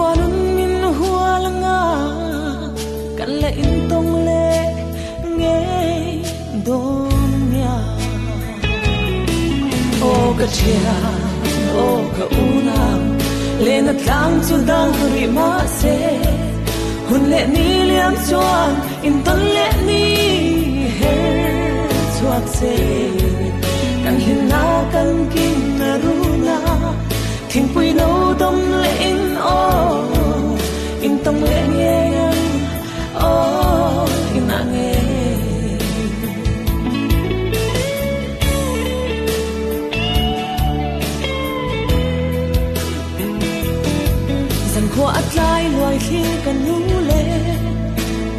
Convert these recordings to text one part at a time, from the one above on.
hoa nun in hoa langa kan le in tong le nghe đom nhà ô cả chia ô cả una lên tlang chu dang ri ma se hun le ni liam chuan in ton le ni her chuak se kan hin na kan kin na ru na thing pui no dom le in o in tong le nghe o in a nghe hoa atlai loài khi cần nu lệ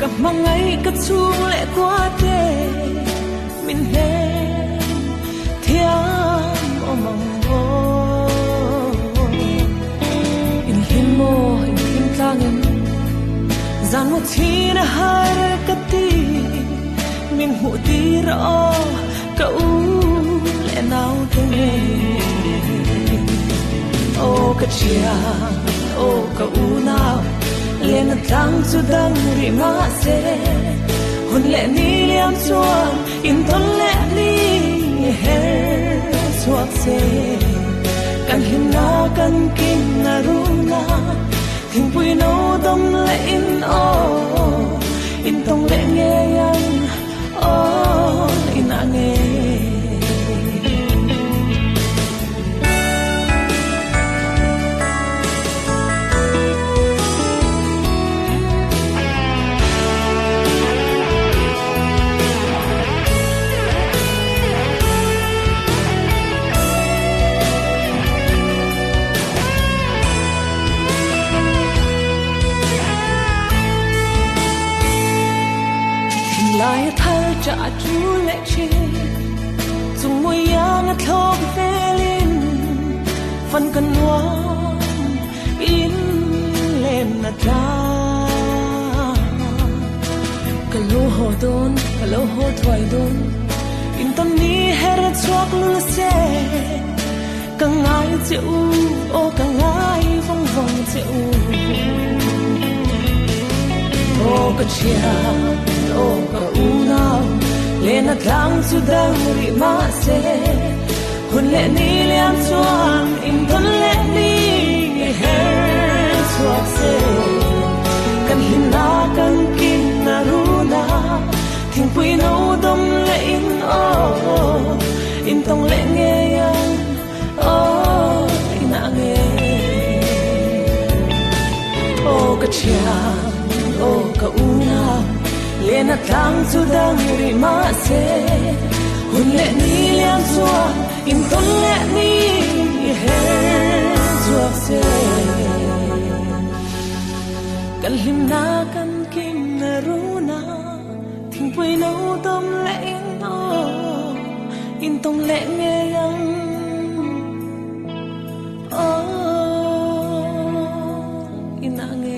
cặp mang ấy cất chuông lệ qua tê mình lên thiam o mong o in hin tangin gian một thi na har kati mình hụ ti rõ cậu lệ nào thế ô cả chia ô cả u nào lên tang chu dang ri ma se hun le ni liam chuan in ton le ni her chuak se kan hin na kan kin na ru na thing pui no dom le in o in tong le nghe yang o in a nghe lại thở trả chú lệ chi dùng môi yang thơm phê lên phần cần hoa in lên nát ra cả lô hồ đôn cả lô hồ thoại đôn in tâm ní hết chuốc lư xe càng ai chịu ô càng ai vòng vòng chịu ô cả chia ô cả u nào lên tlang chu dang ri ma se hun le ni liam chuan in ton le ni her chuak se kan hin na kan kin na ru na thing pui no dom le in o in tong le nghe yang o in a nghe ô cả chia ô cả u nào lên tlang chu dang ri ma se hun le ni liam chuan in ton le ni her chuak se kan him na kan kim na ru na thing pui no dom le in o in tong le nghe yang o in a nghe